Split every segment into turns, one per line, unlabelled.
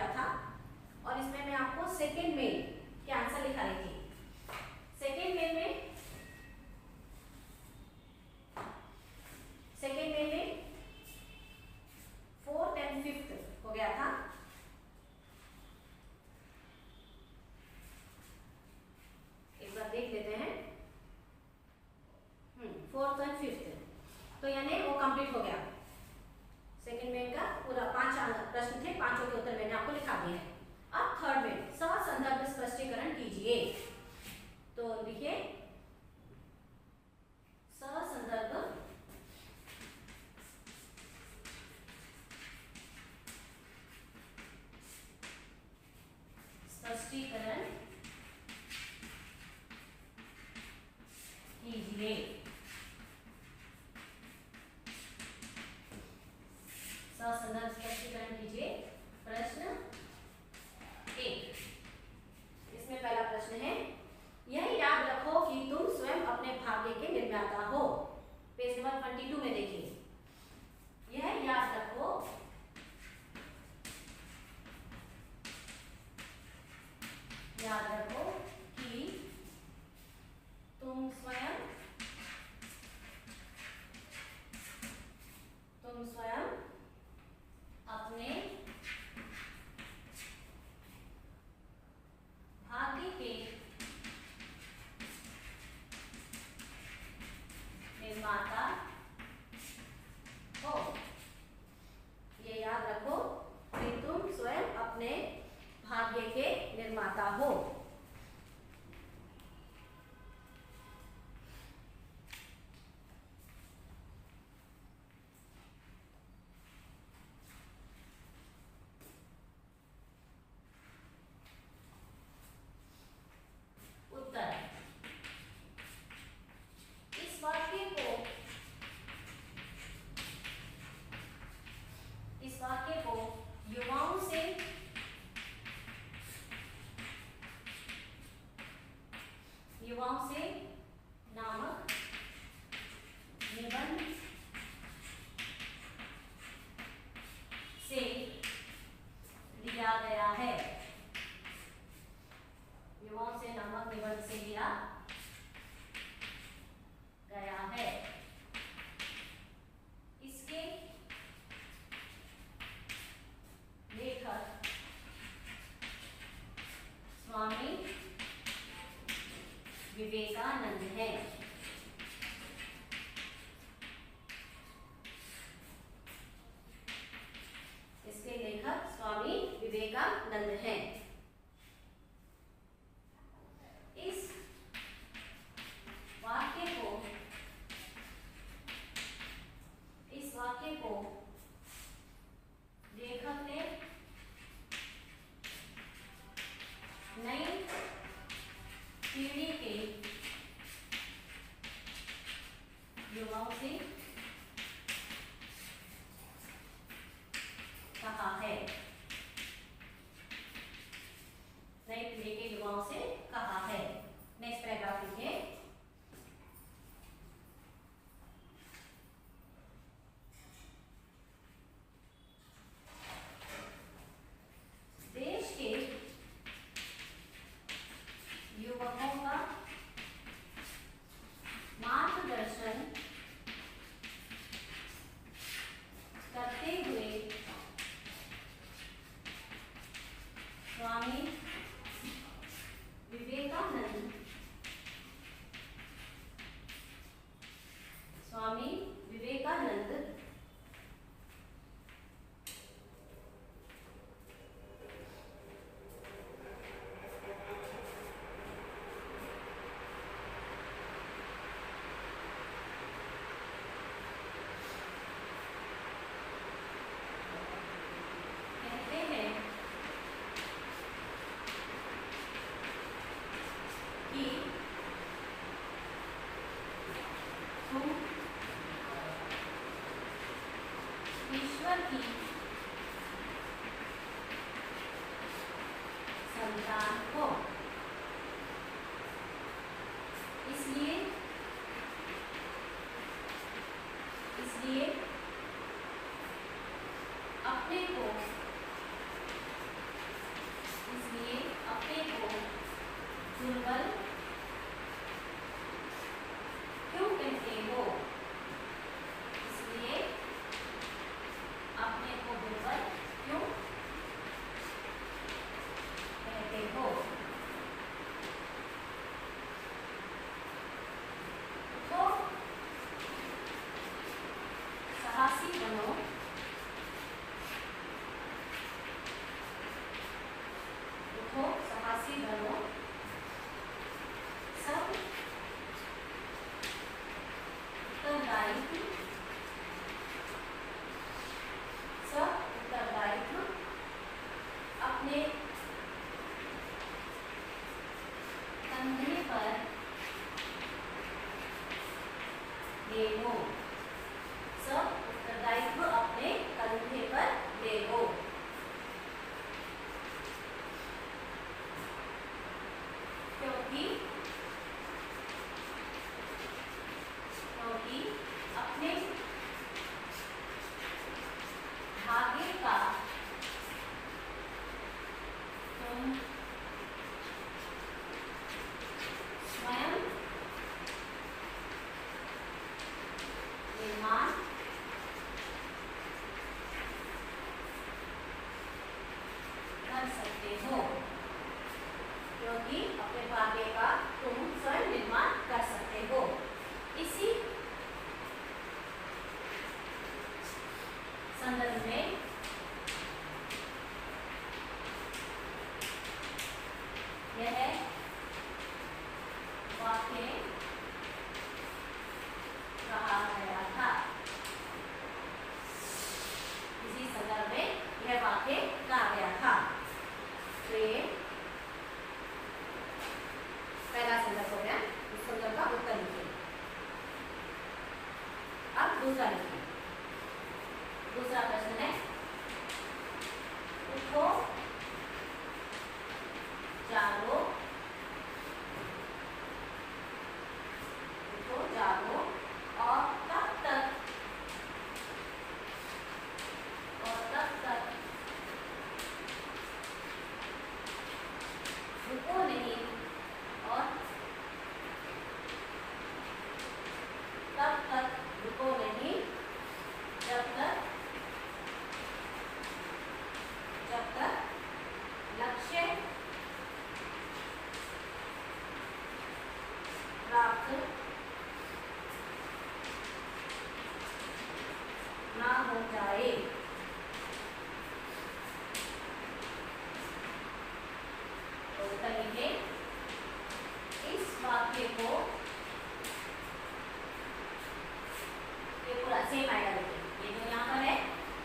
किया था और इसमें मैं आपको सेकेंड मेल के आंसर लिखा रही थी। सेकेंड मेल में फोर्थ एंड फिफ्थ हो गया था। एक बार देख लेते हैं। फोर्थ एंड फिफ्थ तो यानी वो कंप्लीट हो गया। सेकेंड मेन का पूरा 5 प्रश्न थे, 5 के उत्तर मैंने आपको लिखा दिया है। अब थर्ड में सह-संदर्भ स्पष्टीकरण कीजिए। तो लिखिए सह-संदर्भ स्पष्टीकरण कीजिए। सह-संदर्भ स्पष्टीकरण कीजिए। प्रश्न 1, इसमें पहला प्रश्न है, यह याद रखो कि तुम स्वयं अपने भाग्य के निर्माता हो। पेज नंबर 22 में देखिए, यह याद रखो कि तुम स्वयं अपने भाग्य के निर्माता हो। ये याद रखो कि तुम स्वयं अपने भाग्य के निर्माता हो। उत्तर, इस वाक्य को युवाओं से नामक निबंध से लिया गया है। युवाओं से नामक निबंध से लिया गया है। इसके लेखक स्वामी विवेकानंद हैं। इसके लेखक स्वामी विवेकानंद हैं। इस वाक्य को लेखक ने नई पीढ़ी के युवाओं से कहा है। नई पीढ़ी के युवाओं से कहा है। नेक्स्ट पैराग्राफ लिखिए, देश के युवकों का मार्गदर्शन करते हुए स्वामी विवेकानंद ईश्वर की संतान हो। इसलिए अपने को अपने कंधे पर ले लो। सब उत्तरदायित्व अपने कंधे पर ले लो। क्योंकि अपने भाग्य का तुम स्वयं निर्माण कर सकते हो। क्योंकि अपने भाग्य का तुम स्वयं निर्माण कर सकते हो। इसी संदर्भ में यह वाक्य कहा गया था। इसी संदर्भ में यह वाक्य कहा गया था। तो ये पहला संदर्भ हो गया। इस संदर्भ का उत्तर लिखिए। अब दूसरा लिखिए। दूसरा प्रश्न है, उठो जागो, उठो जागो और तब तक रुको नहीं और तब तक रुको नहीं जब तक लक्ष्य प्राप्त ना हो जाए। तो उत्तर लिखे। इस वाक्य को ये पूरा सेम आएगा। देखिए ये जो यहाँ पर है,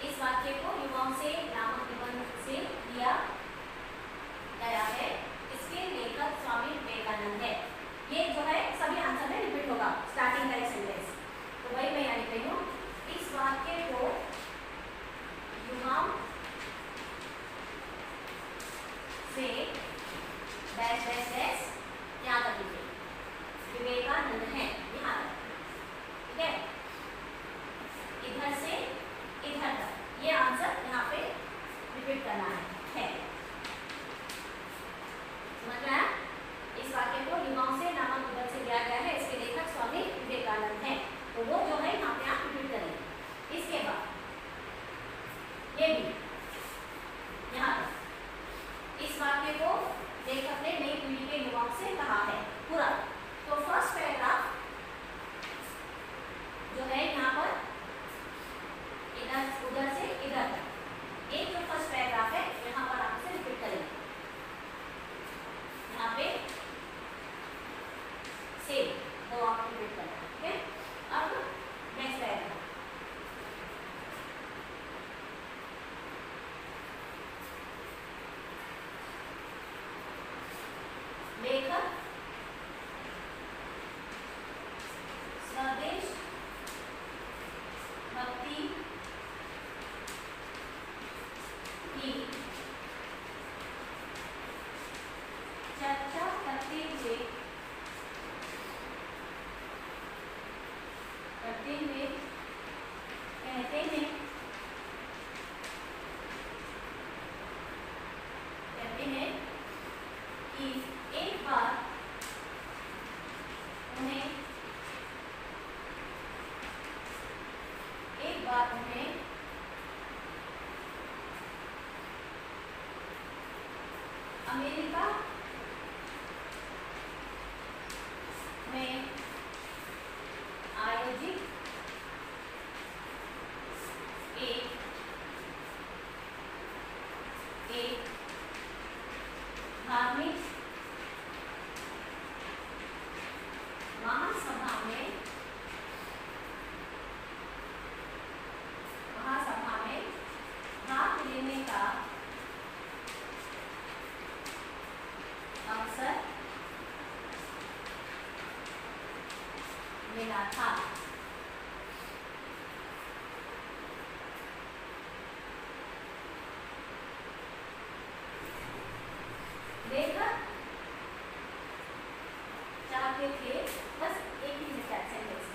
इस वाक्य को युवाओं से नामक निबंध से लिया गया है। इसके लेखक स्वामी विवेकानंद है। ये जो है सभी आंसर में रिपीट होगा, स्टार्टिंग का एक सेंटेंस। तो वही मैं यहाँ लिख रही हूँ। इस वाक्य को युवाओं से डैश डैश डैश यहाँ तक लिखिए, विवेकानंद है यहाँ तक। ठीक है, इधर से इधर तक ये आंसर यहाँ पे रिपीट करना है। समझ में आया? इस वाक्य को युवाओं से नामक निबंध से लिया गया है। इसके लेखक स्वामी विवेकानंद है। तो वो जो है यहाँ पे आप रिपीट करेंगे। इसके बाद ये भी यहाँ पर इस वाक्य को लेखक ने नई पीढ़ी के युवाओं से कहा है पूरा। तो फर्स्ट पैराग्राफ जो है यहाँ पर इधर उधर से इधर तक, एक जो फर्स्ट पैराग्राफ है यहाँ पर आप इसे रिपीट करेंगे। यहाँ पे से दो आप रिपीट करें। ठीक है, अब नेक्स्ट पैराग्राफ। लेखक स्वदेश भक्ति की चर्चा करते हुए कहते हैं कि एक बार उन्हें अमेरिका में आयोजित एक धार्मिक महासभा में भाग लेने का मिला था। लेखक चाहते थे, बस एक ही सेंटेंस,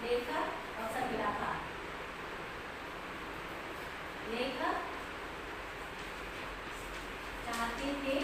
लेखक अवसर मिला था, लेखक चाहते थे